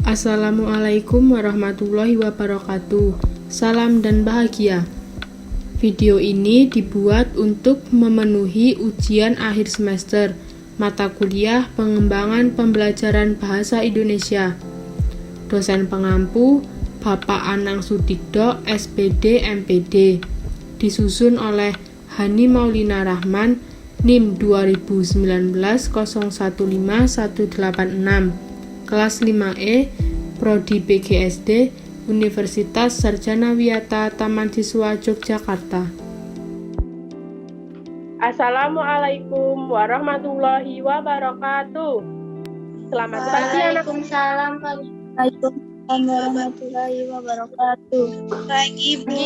Assalamualaikum warahmatullahi wabarakatuh. Salam dan bahagia. Video ini dibuat untuk memenuhi ujian akhir semester mata kuliah pengembangan pembelajaran bahasa Indonesia. Dosen pengampu Bapak Anang Sudikdo, SPD MPD. Disusun oleh Hani Maulina Rahman, NIM 2019 015186. Kelas 5E, Prodi PGSD, Universitas Sarjana Wiyata Taman Siswa Yogyakarta. Assalamualaikum warahmatullahi wabarakatuh. Selamat pagi anak. Waalaikumsalam warahmatullahi wabarakatuh. Pagi Bu.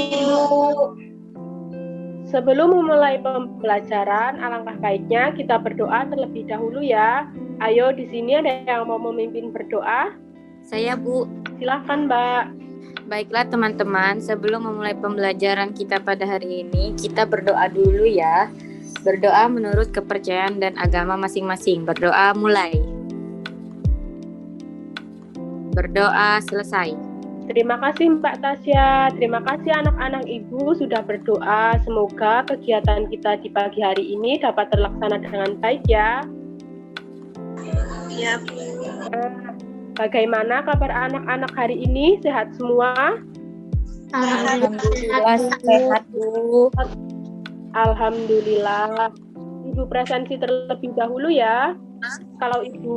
Sebelum memulai pembelajaran, alangkah baiknya kita berdoa terlebih dahulu ya. Ayo, di sini ada yang mau memimpin berdoa? Saya, Bu. Silakan, Mbak. Baiklah teman-teman, sebelum memulai pembelajaran kita pada hari ini, kita berdoa dulu ya. Berdoa menurut kepercayaan dan agama masing-masing. Berdoa mulai. Berdoa selesai. Terima kasih Mbak Tasya, terima kasih anak-anak Ibu sudah berdoa. Semoga kegiatan kita di pagi hari ini dapat terlaksana dengan baik ya. Ya Bu. Bagaimana kabar anak-anak hari ini? Sehat semua? Alhamdulillah sehat, Bu. Alhamdulillah. Ibu presensi terlebih dahulu ya. Kalau Ibu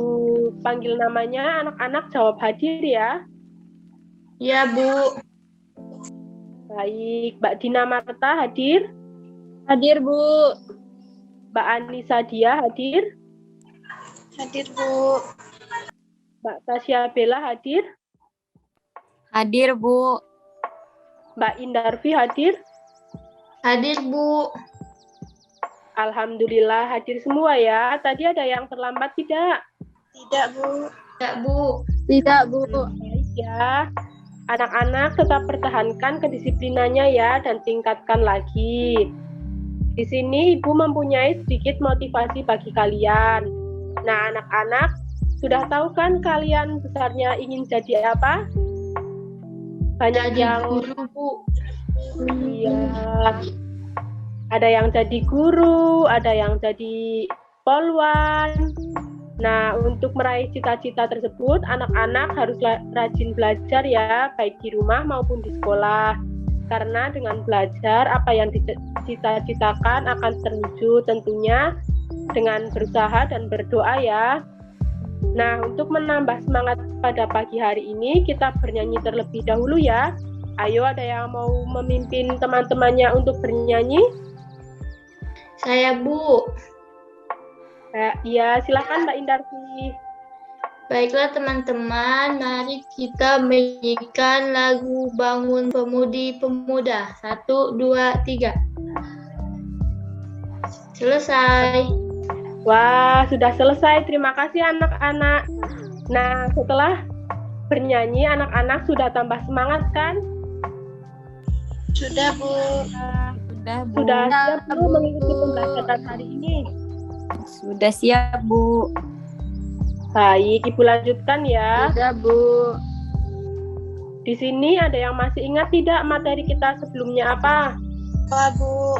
panggil namanya, anak-anak jawab hadir ya. Ya Bu. Baik, Mbak Dina Marta hadir? Hadir Bu. Mbak Anissa Dia hadir? Hadir Bu. Mbak Tasya Bella hadir? Hadir, Bu. Mbak Indarfi hadir? Hadir Bu. Alhamdulillah hadir semua ya. Tadi ada yang terlambat tidak? Tidak Bu. Tidak Bu. Tidak Bu. Baik ya. Anak-anak tetap pertahankan kedisiplinannya ya dan tingkatkan lagi. Di sini Ibu mempunyai sedikit motivasi bagi kalian. Nah, anak-anak sudah tahu kan kalian besarnya ingin jadi apa? Banyak Jadi yang guru Bu. Iya. Ada yang jadi guru, ada yang jadi polwan. Nah, untuk meraih cita-cita tersebut, anak-anak harus rajin belajar ya, baik di rumah maupun di sekolah. Karena dengan belajar, apa yang dicita-citakan akan terwujud tentunya dengan berusaha dan berdoa ya. Nah, untuk menambah semangat pada pagi hari ini, kita bernyanyi terlebih dahulu ya. Ayo, ada yang mau memimpin teman-temannya untuk bernyanyi? Saya Bu. Ya, silakan Mbak Indarfi. Baiklah teman-teman, mari kita menyanyikan lagu Bangun Pemudi Pemuda. 1, 2, 3. Selesai. Wah, sudah selesai. Terima kasih anak-anak. Nah, setelah bernyanyi, anak-anak sudah tambah semangat kan? Sudah Bu. Sudah siap belum mengikuti pembelajaran hari ini? Sudah siap, Bu. Baik, Ibu lanjutkan ya. Sudah Bu. Di sini ada yang masih ingat tidak materi kita sebelumnya apa? Apa Bu?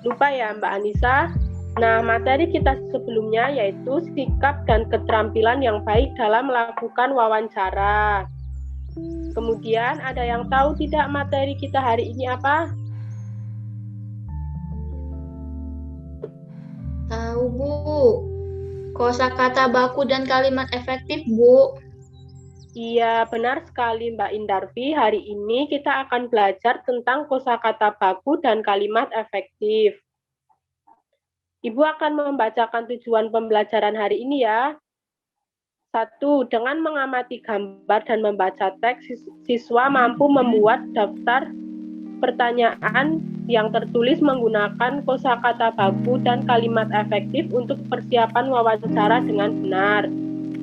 Lupa ya Mbak Anissa? Nah, materi kita sebelumnya yaitu sikap dan keterampilan yang baik dalam melakukan wawancara. Kemudian ada yang tahu tidak materi kita hari ini apa? Tahu Bu. Kosakata baku dan kalimat efektif Bu. Iya, benar sekali Mbak Indarfi. Hari ini kita akan belajar tentang kosakata baku dan kalimat efektif. Ibu akan membacakan tujuan pembelajaran hari ini ya. 1. Dengan mengamati gambar dan membaca teks, siswa mampu membuat daftar pertanyaan yang tertulis menggunakan kosakata baku dan kalimat efektif untuk persiapan wawancara dengan benar.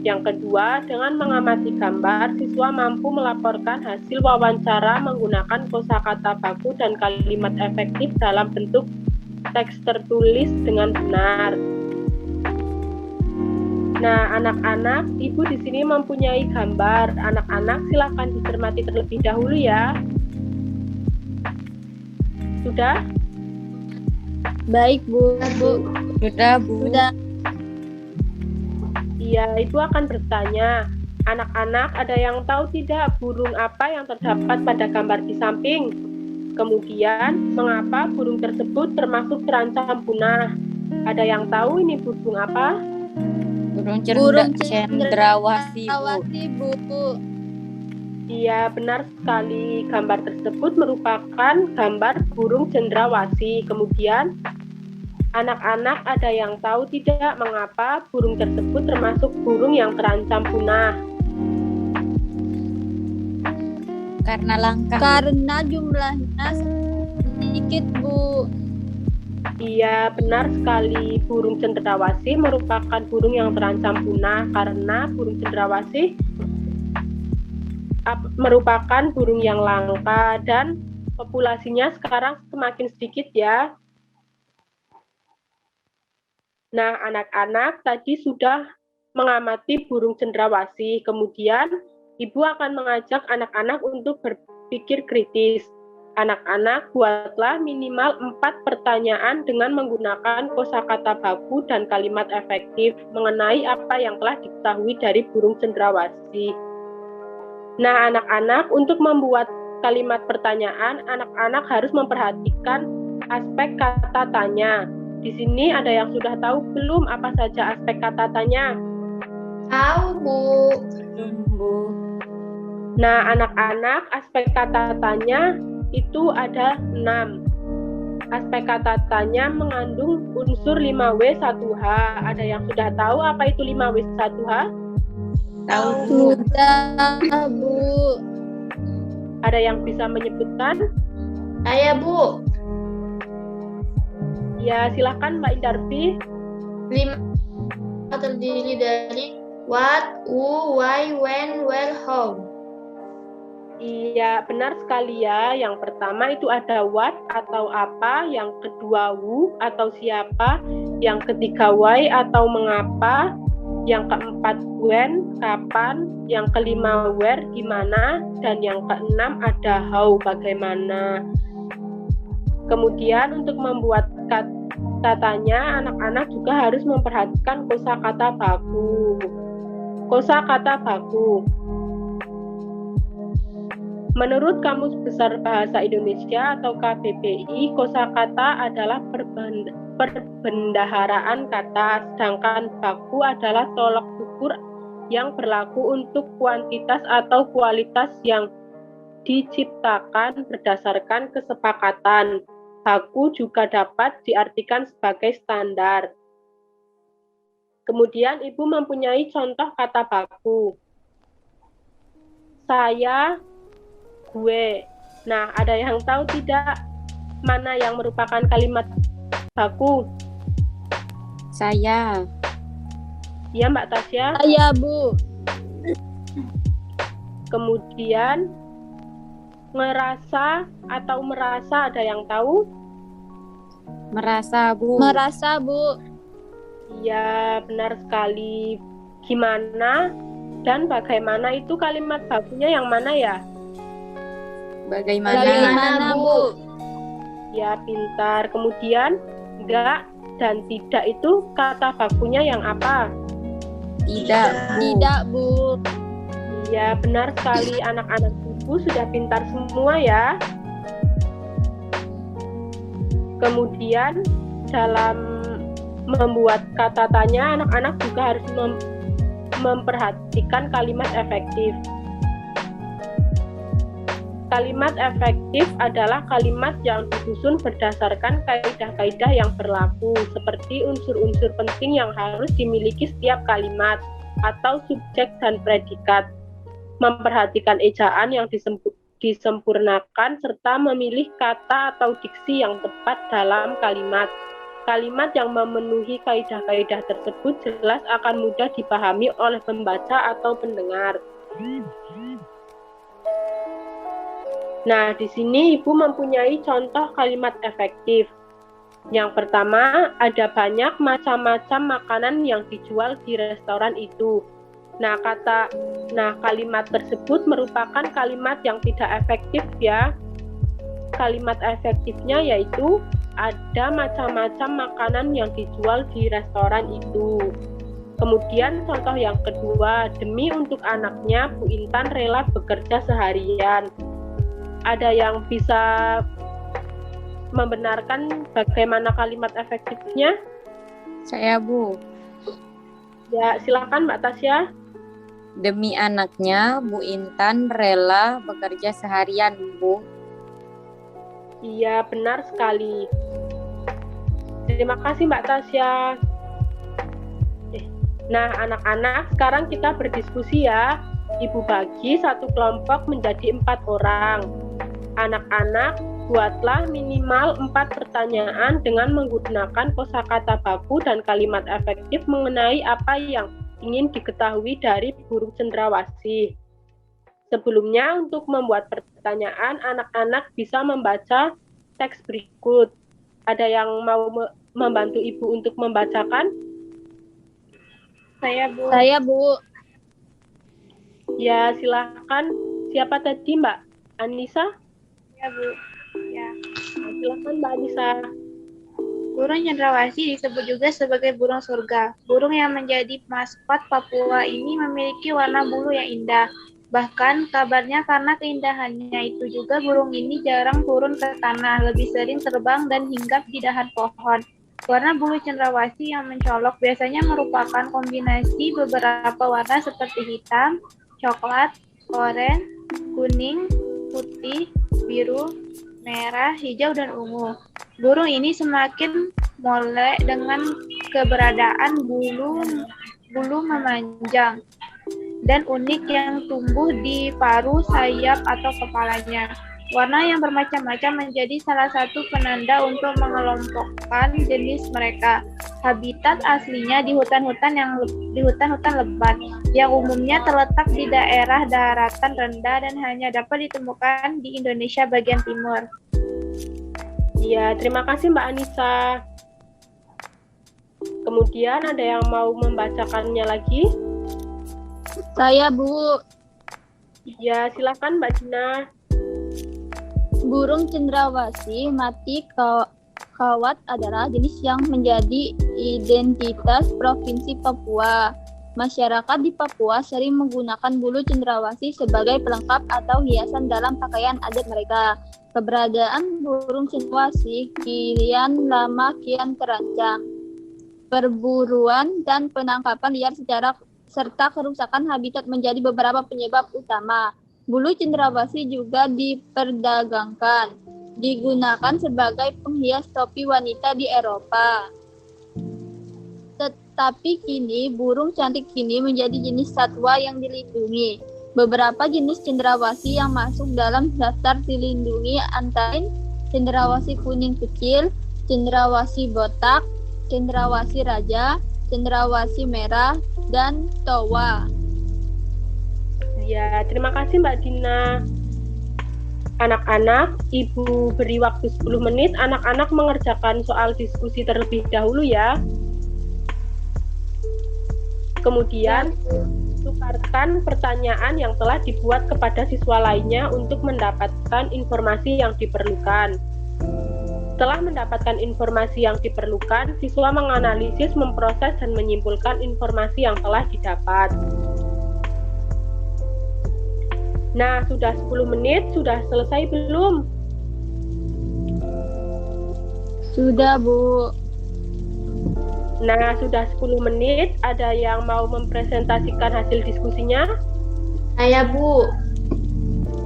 Yang kedua, dengan mengamati gambar, siswa mampu melaporkan hasil wawancara menggunakan kosakata baku dan kalimat efektif dalam bentuk teks tertulis dengan benar. Nah, anak-anak, Ibu di sini mempunyai gambar. Anak-anak, silakan dicermati terlebih dahulu ya. Sudah? Baik, Bu. Sudah, Bu. Sudah. Iya, Ibu akan bertanya. Anak-anak, ada yang tahu tidak burung apa yang terdapat pada gambar di samping? Kemudian, mengapa burung tersebut termasuk terancam punah? Ada yang tahu ini burung apa? Burung cendrawasih, Bu. Awasi, Bu. Iya, benar sekali. Gambar tersebut merupakan gambar burung cendrawasih. Kemudian, anak-anak ada yang tahu tidak mengapa burung tersebut termasuk burung yang terancam punah? Karena langka. Karena jumlahnya sedikit, Bu. Iya, benar sekali. Burung cendrawasih merupakan burung yang terancam punah karena burung cendrawasih merupakan burung yang langka dan populasinya sekarang semakin sedikit ya. Nah, anak-anak tadi sudah mengamati burung cendrawasih. Kemudian, Ibu akan mengajak anak-anak untuk berpikir kritis. Anak-anak, buatlah minimal 4 pertanyaan dengan menggunakan kosakata baku dan kalimat efektif mengenai apa yang telah diketahui dari burung cendrawasih. Nah, anak-anak, untuk membuat kalimat pertanyaan, anak-anak harus memperhatikan aspek kata tanya. Di sini ada yang sudah tahu belum apa saja aspek kata tanya? Tahu, Bu. Bu. Nah, anak-anak, aspek kata tanya itu ada 6. Aspek kata tanya mengandung unsur 5W1H. Ada yang sudah tahu apa itu 5W1H? Tahu, Bu. Sudah, Bu. Ada yang bisa menyebutkan? Saya, Bu. Ya, silakan Mbak Indarfi. 5 terdiri dari what, who, why, when, where, how. Iya, benar sekali ya. Yang pertama itu ada what atau apa, yang kedua who atau siapa, yang ketiga why atau mengapa, yang keempat when, kapan, yang kelima where, gimana, dan yang keenam ada how, bagaimana. Kemudian untuk membuat kata tanya, anak-anak juga harus memperhatikan kosakata baku. Kosakata baku. Menurut Kamus Besar Bahasa Indonesia atau KBBI, kosakata adalah perbendaharaan kata, sedangkan baku adalah tolok ukur yang berlaku untuk kuantitas atau kualitas yang diciptakan berdasarkan kesepakatan. Baku juga dapat diartikan sebagai standar. Kemudian Ibu mempunyai contoh kata baku. Saya, gue. Nah, ada yang tahu tidak mana yang merupakan kalimat baku? Saya. Ya, Mbak Tasya. Saya, Bu. Kemudian ngerasa atau merasa, ada yang tahu? Merasa, Bu. Merasa, Bu. Iya, benar sekali. Gimana dan bagaimana itu kalimat bakunya yang mana ya? Bagaimana? Bagaimana, Bu? Ya, pintar. Kemudian enggak dan tidak itu kata bakunya yang apa? Tidak, Bu. Tidak, Bu. Iya, benar sekali. Anak-anak Ibu sudah pintar semua ya. Kemudian dalam membuat kata tanya, anak-anak juga harus memperhatikan kalimat efektif. Kalimat efektif adalah kalimat yang disusun berdasarkan kaidah-kaidah yang berlaku, seperti unsur-unsur penting yang harus dimiliki setiap kalimat, atau subjek dan predikat. Memperhatikan ejaan yang disempurnakan, serta memilih kata atau diksi yang tepat dalam kalimat. Kalimat yang memenuhi kaidah-kaidah tersebut jelas akan mudah dipahami oleh pembaca atau pendengar. Nah, di sini Ibu mempunyai contoh kalimat efektif. Yang pertama, ada banyak macam-macam makanan yang dijual di restoran itu. Nah, kalimat tersebut merupakan kalimat yang tidak efektif ya. Kalimat efektifnya yaitu ada macam-macam makanan yang dijual di restoran itu. Kemudian contoh yang kedua, demi untuk anaknya, Bu Intan rela bekerja seharian. Ada yang bisa membenarkan bagaimana kalimat efektifnya? Saya, Bu. Ya, silakan Mbak Tasya. Demi anaknya, Bu Intan rela bekerja seharian, Bu. Iya, benar sekali. Terima kasih Mbak Tasya. Nah, anak-anak, sekarang kita berdiskusi ya. Ibu bagi satu kelompok menjadi 4 orang. Anak-anak, buatlah minimal 4 pertanyaan dengan menggunakan kosakata baku dan kalimat efektif mengenai apa yang ingin diketahui dari burung cendrawasih. Sebelumnya, untuk membuat pertanyaan, anak-anak bisa membaca teks berikut. Ada yang mau membantu Ibu untuk membacakan? Saya, Bu. Ya, silakan. Siapa tadi, Mbak Anissa? Ya, Bu. Ya. Nah, silakan Mbak Anissa. Burung cendrawasih disebut juga sebagai burung surga. Burung yang menjadi maskot Papua ini memiliki warna bulu yang indah. Bahkan kabarnya karena keindahannya itu juga burung ini jarang turun ke tanah, lebih sering terbang dan hinggap di dahan pohon. Warna bulu cendrawasih yang mencolok biasanya merupakan kombinasi beberapa warna seperti hitam, coklat, oranye, kuning, putih, biru, merah, hijau, dan ungu. Burung ini semakin molek dengan keberadaan bulu memanjang dan unik yang tumbuh di paruh, sayap, atau kepalanya. Warna yang bermacam-macam menjadi salah satu penanda untuk mengelompokkan jenis mereka. Habitat aslinya di hutan-hutan lebat yang umumnya terletak di daerah daratan rendah dan hanya dapat ditemukan di Indonesia bagian timur. Ya, terima kasih Mbak Anissa. Kemudian ada yang mau membacakannya lagi? Saya, Bu. Ya, silakan Mbak Dina. Burung cendrawasih mati kawat adalah jenis yang menjadi identitas Provinsi Papua. Masyarakat di Papua sering menggunakan bulu cendrawasih sebagai pelengkap atau hiasan dalam pakaian adat mereka. Keberadaan burung cendrawasih kian lama kian terancam. Perburuan dan penangkapan liar serta kerusakan habitat menjadi beberapa penyebab utama. Bulu cendrawasih juga diperdagangkan, digunakan sebagai penghias topi wanita di Eropa. Tetapi kini burung cantik ini menjadi jenis satwa yang dilindungi. Beberapa jenis cendrawasih yang masuk dalam daftar dilindungi antara lain cendrawasih kuning kecil, cendrawasih botak, cendrawasih raja, cendrawasih merah, dan towa. Ya, terima kasih Mbak Dina. Anak-anak, Ibu beri waktu 10 menit. Anak-anak mengerjakan soal diskusi terlebih dahulu ya. Kemudian, tukarkan pertanyaan yang telah dibuat kepada siswa lainnya untuk mendapatkan informasi yang diperlukan. Setelah mendapatkan informasi yang diperlukan, siswa menganalisis, memproses, dan menyimpulkan informasi yang telah didapat. Nah, sudah 10 menit, sudah selesai belum? Sudah, Bu. Nah, sudah 10 menit, ada yang mau mempresentasikan hasil diskusinya? Saya, Bu.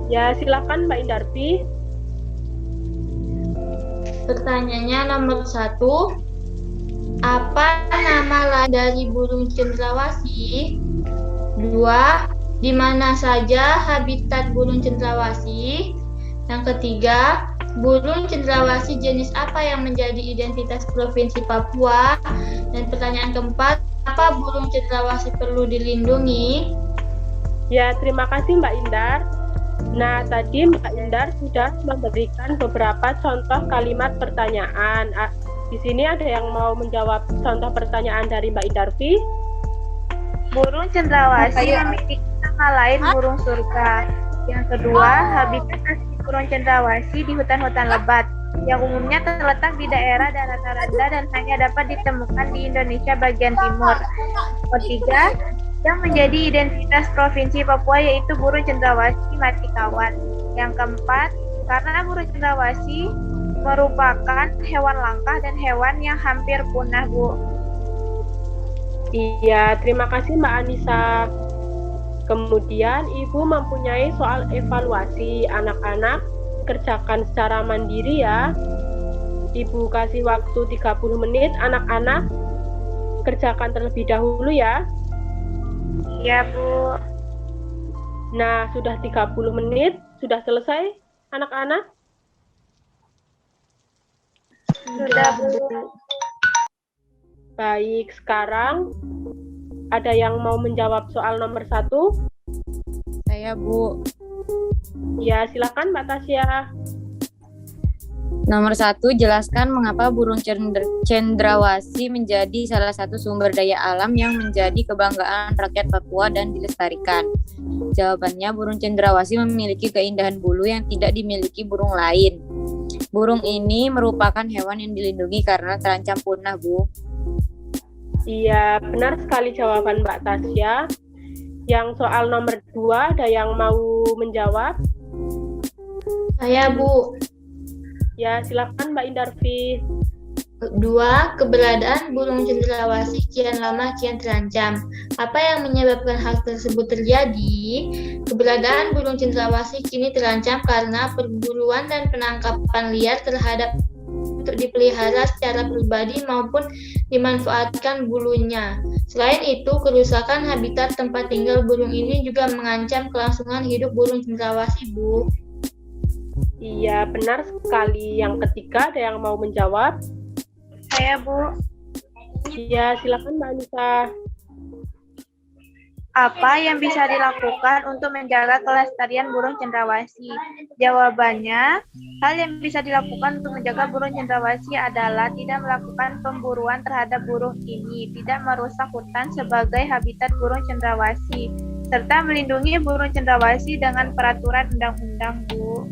Ya, silakan Mbak Indarfi. Pertanyaannya nomor 1. Apa nama lain dari burung cendrawasih? 2. Di mana saja habitat burung cendrawasih? Yang ketiga, burung cendrawasih jenis apa yang menjadi identitas Provinsi Papua? Dan pertanyaan keempat, apa burung cendrawasih perlu dilindungi? Ya, terima kasih Mbak Indar. Nah, tadi Mbak Indar sudah memberikan beberapa contoh kalimat pertanyaan. Di sini ada yang mau menjawab contoh pertanyaan dari Mbak Indarfi? Burung cendrawasih memiliki nama lain burung surga. Yang kedua, habitat asli burung cendrawasih di hutan-hutan lebat yang umumnya terletak di daerah daratan rendah dan hanya dapat ditemukan di Indonesia bagian timur. Ketiga, yang menjadi identitas Provinsi Papua yaitu burung cendrawasih matikawan. Yang keempat, karena burung cendrawasih merupakan hewan langka dan hewan yang hampir punah, Bu. Iya, terima kasih Mbak Anissa. Kemudian Ibu mempunyai soal evaluasi. Anak-anak kerjakan secara mandiri ya. Ibu kasih waktu 30 menit, anak-anak kerjakan terlebih dahulu ya. Iya, Bu. Nah, sudah 30 menit, sudah selesai anak-anak? Sudah, Bu. Baik, sekarang ada yang mau menjawab soal nomor 1? Saya, Bu. Ya, silakan Mbak Tasya. Nomor 1, jelaskan mengapa burung cendrawasih menjadi salah satu sumber daya alam yang menjadi kebanggaan rakyat Papua dan dilestarikan. Jawabannya, burung cendrawasih memiliki keindahan bulu yang tidak dimiliki burung lain. Burung ini merupakan hewan yang dilindungi karena terancam punah, Bu. Iya, benar sekali jawaban Mbak Tasya. Yang soal nomor 2, ada yang mau menjawab? Saya, Bu. Ya, silakan Mbak Indarfi. 2. Keberadaan burung cendrawasih kian lama kian terancam. Apa yang menyebabkan hal tersebut terjadi? Keberadaan burung cendrawasih kini terancam karena perburuan dan penangkapan liar terhadap untuk dipelihara secara pribadi maupun dimanfaatkan bulunya. Selain itu, kerusakan habitat tempat tinggal burung ini juga mengancam kelangsungan hidup burung cendrawasih, Bu. Iya, benar sekali. Yang ketiga, ada yang mau menjawab? Saya, Bu. Iya, silakan Mbak Anissa. Apa yang bisa dilakukan untuk menjaga kelestarian burung cendrawasih? Jawabannya, hal yang bisa dilakukan untuk menjaga burung cendrawasih adalah tidak melakukan pemburuan terhadap burung ini, tidak merusak hutan sebagai habitat burung cendrawasih, serta melindungi burung cendrawasih dengan peraturan undang-undang, Bu.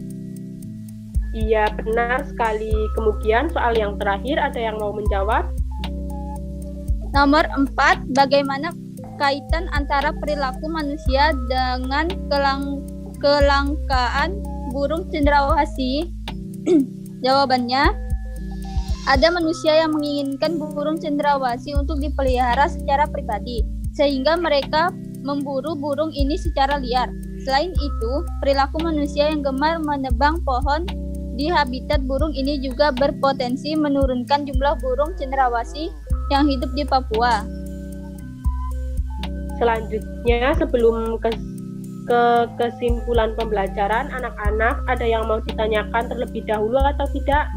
Iya, benar sekali. Kemudian soal yang terakhir, ada yang mau menjawab? Nomor 4, bagaimana kaitan antara perilaku manusia dengan kelangkaan burung cendrawasih? Jawabannya, ada manusia yang menginginkan burung cendrawasih untuk dipelihara secara pribadi, sehingga mereka memburu burung ini secara liar. Selain itu, perilaku manusia yang gemar menebang pohon di habitat burung ini juga berpotensi menurunkan jumlah burung cendrawasih yang hidup di Papua. Selanjutnya, sebelum ke kesimpulan pembelajaran, anak-anak ada yang mau ditanyakan terlebih dahulu atau tidak?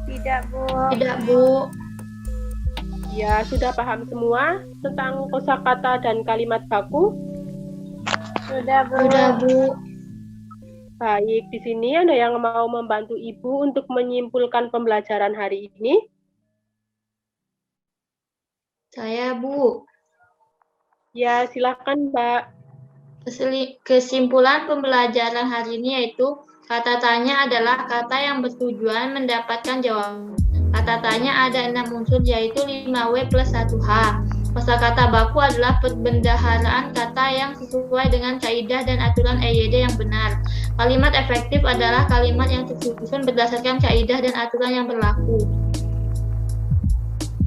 Tidak, Bu. Tidak, Bu. Ya, sudah paham semua tentang kosakata dan kalimat baku? Sudah, Bu. Sudah, Bu. Baik, di sini ada yang mau membantu Ibu untuk menyimpulkan pembelajaran hari ini? Saya, Bu. Ya, silakan Mbak. Kesimpulan pembelajaran hari ini yaitu kata tanya adalah kata yang bertujuan mendapatkan jawaban. Kata tanya ada 6 unsur yaitu 5W plus 1H. Kosakata baku adalah perbendaharaan kata yang sesuai dengan kaidah dan aturan EYD yang benar. Kalimat efektif adalah kalimat yang tersusun berdasarkan kaidah dan aturan yang berlaku.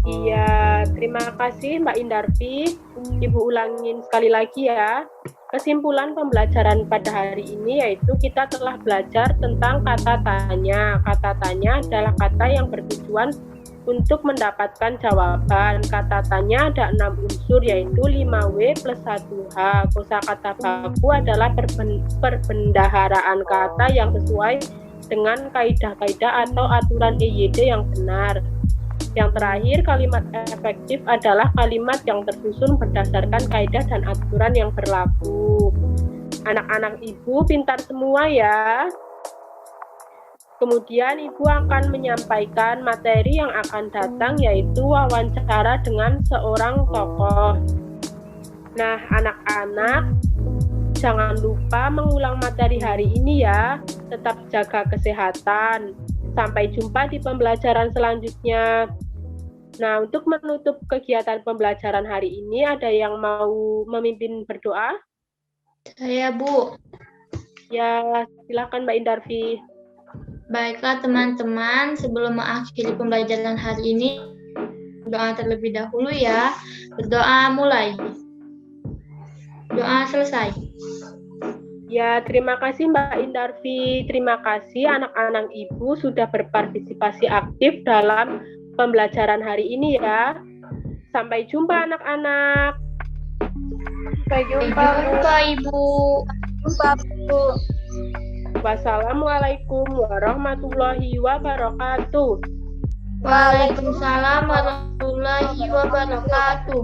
Iya, terima kasih Mbak Indarfi. Ibu ulangin sekali lagi ya. Kesimpulan pembelajaran pada hari ini yaitu kita telah belajar tentang kata tanya. Kata tanya adalah kata yang bertujuan untuk mendapatkan jawaban. Kata tanya ada 6 unsur yaitu 5W plus 1H. Kosakata baku adalah perbendaharaan kata yang sesuai dengan kaidah-kaidah atau aturan EYD yang benar. Yang terakhir, kalimat efektif adalah kalimat yang tersusun berdasarkan kaidah dan aturan yang berlaku. Anak-anak Ibu pintar semua ya. Kemudian Ibu akan menyampaikan materi yang akan datang, yaitu wawancara dengan seorang tokoh. Nah, anak-anak, jangan lupa mengulang materi hari ini ya. Tetap jaga kesehatan. Sampai jumpa di pembelajaran selanjutnya. Nah, untuk menutup kegiatan pembelajaran hari ini, ada yang mau memimpin berdoa? Saya, Bu. Ya, silakan Mbak Indarfi. Baiklah teman-teman, sebelum mengakhiri pembelajaran hari ini, doa terlebih dahulu ya. Berdoa mulai. Doa selesai. Ya, terima kasih Mbak Indarfi. Terima kasih anak-anak Ibu sudah berpartisipasi aktif dalam pembelajaran hari ini ya. Sampai jumpa anak-anak. Sampai jumpa, Bu. Jumpa Ibu. Jumpa, Bu. Wassalamualaikum warahmatullahi wabarakatuh. Waalaikumsalam warahmatullahi wabarakatuh.